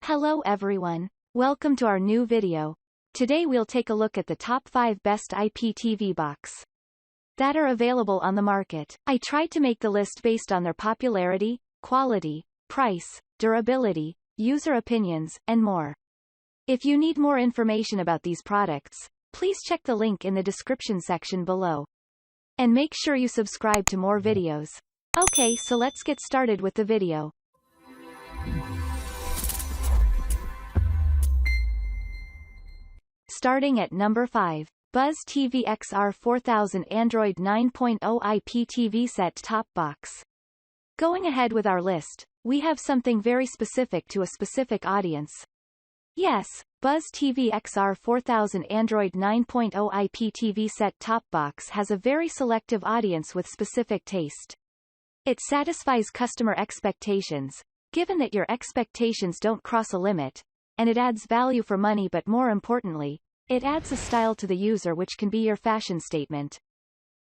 Hello everyone. Welcome to our new video. Today we'll take a look at the top 5 best IPTV box that are available on the market. I tried to make the list based on their popularity, quality, price, durability, user opinions, and more. If you need more information about these products, please check the link in the description section below. And make sure you subscribe to more videos. Okay, so let's get started with the video. Starting at number 5, BuzzTV XR4000 Android 9.0 IPTV Set-Top Box. Going ahead with our list, we have something very specific to a specific audience. Yes, BuzzTV XR4000 Android 9.0 IPTV Set-Top Box has a very selective audience with specific taste. It satisfies customer expectations, given that your expectations don't cross a limit, and it adds value for money, but more importantly, it adds a style to the user which can be your fashion statement.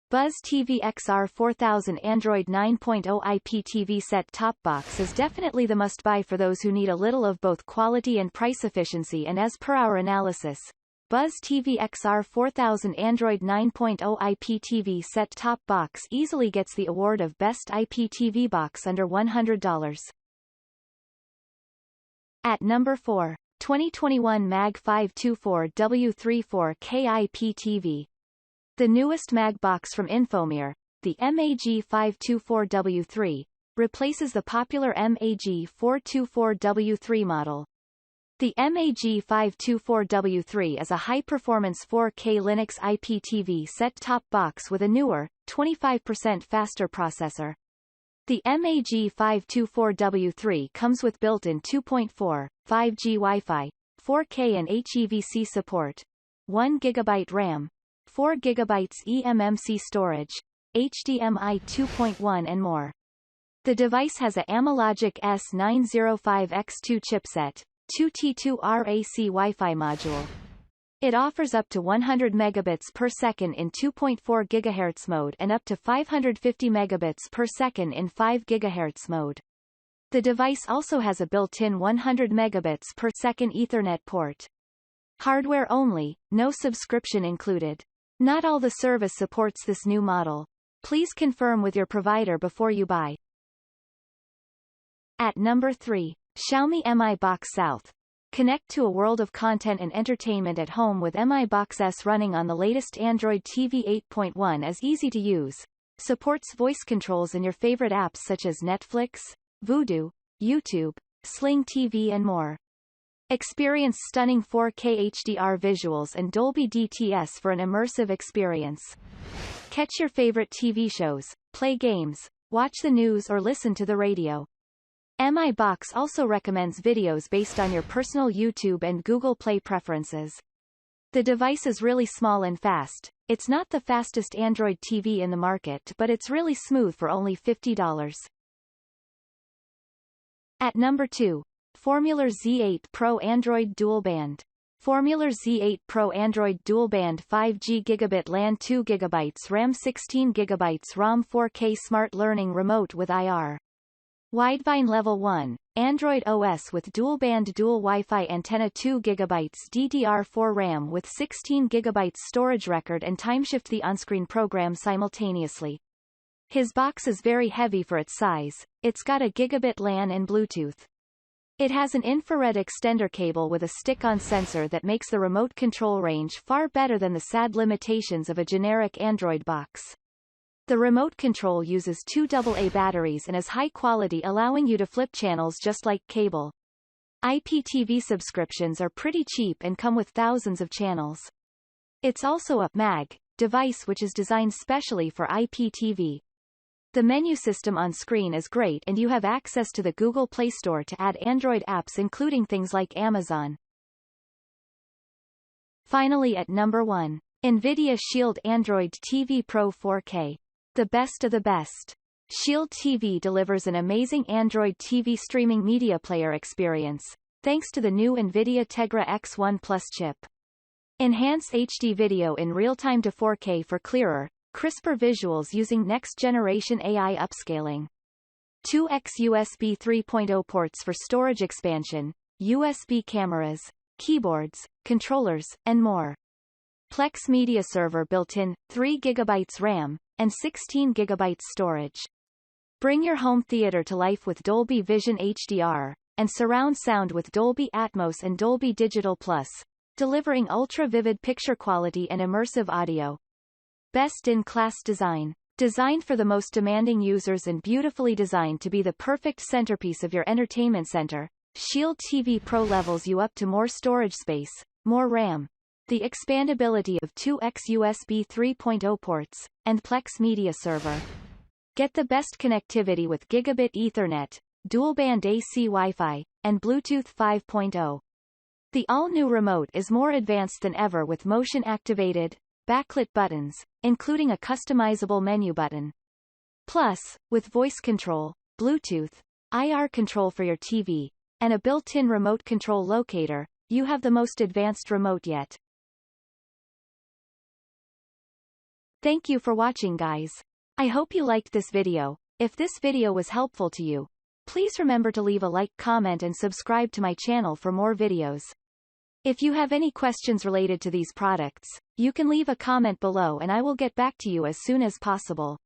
BuzzTV XR4000 Android 9.0 IPTV Set-Top Box is definitely the must-buy for those who need a little of both quality and price efficiency, and as per our analysis, BuzzTV XR4000 Android 9.0 IPTV Set-Top Box easily gets the award of Best IPTV Box under $100. At number 4, 2021 MAG 524W34K IPTV. The newest MAG box from Infomir, the MAG 524W3, replaces the popular MAG 424W3 model. The MAG 524W3 is a high-performance 4K Linux IPTV set-top box with a newer, 25% faster processor. The MAG 524W3 comes with built-in 2.4, 5G Wi-Fi, 4K and HEVC support, 1 GB RAM, 4 GB eMMC storage, HDMI 2.1 and more. The device has a Amalogic S905X2 chipset, 2T2 RAC Wi-Fi module. It offers up to 100 megabits per second in 2.4 GHz mode and up to 550 megabits per second in 5 GHz mode. The device also has a built-in 100 megabits per second Ethernet port. Hardware only, no subscription included. Not all the service supports this new model. Please confirm with your provider before you buy. At number 3, Xiaomi Mi Box S. Connect to a world of content and entertainment at home with Mi Box S running on the latest Android TV 8.1. Is easy to use. Supports voice controls in your favorite apps such as Netflix, Vudu, YouTube, Sling TV and more. Experience stunning 4K HDR visuals and Dolby DTS for an immersive experience. Catch your favorite TV shows, play games, watch the news or listen to the radio. Mi Box also recommends videos based on your personal YouTube and Google Play preferences. The device is really small and fast. It's not the fastest Android TV in the market, but it's really smooth for only $50. At number 2, FORMULER Z8 Pro Android Dual Band. FORMULER Z8 Pro Android Dual Band 5G Gigabit LAN 2 GB RAM 16 GB ROM 4K Smart Learning Remote with IR. Widevine Level 1, Android OS with dual-band dual Wi-Fi antenna 2 GB DDR4 RAM with 16 GB storage, record and timeshift the on-screen program simultaneously. His box is very heavy for its size. It's got a gigabit LAN and Bluetooth. It has an infrared extender cable with a stick-on sensor that makes the remote control range far better than the sad limitations of a generic Android box. The remote control uses 2 AA batteries and is high quality, allowing you to flip channels just like cable. IPTV subscriptions are pretty cheap and come with thousands of channels. It's also a MAG device which is designed specially for IPTV. The menu system on screen is great and you have access to the Google Play Store to add Android apps including things like Amazon. Finally at number 1, Nvidia Shield Android TV Pro 4K. The best of the best. Shield TV delivers an amazing Android TV streaming media player experience, thanks to the new Nvidia Tegra X1 Plus chip. Enhance HD video in real-time to 4K for clearer, crisper visuals using next-generation AI upscaling. 2x USB 3.0 ports for storage expansion, USB cameras, keyboards, controllers, and more. Plex Media Server built-in, 3 GB RAM, and 16 GB storage. Bring your home theater to life with Dolby Vision HDR, and surround sound with Dolby Atmos and Dolby Digital Plus, delivering ultra-vivid picture quality and immersive audio. Best-in-class design. Designed for the most demanding users and beautifully designed to be the perfect centerpiece of your entertainment center, Shield TV Pro levels you up to more storage space, more RAM, the expandability of 2x USB 3.0 ports, and Plex Media Server. Get the best connectivity with Gigabit Ethernet, dual-band AC Wi-Fi, and Bluetooth 5.0. The all-new remote is more advanced than ever with motion-activated, backlit buttons, including a customizable menu button. Plus, with voice control, Bluetooth, IR control for your TV, and a built-in remote control locator, you have the most advanced remote yet. Thank you for watching, guys. I hope you liked this video. If this video was helpful to you, please remember to leave a like, comment and subscribe to my channel for more videos. If you have any questions related to these products, you can leave a comment below and I will get back to you as soon as possible.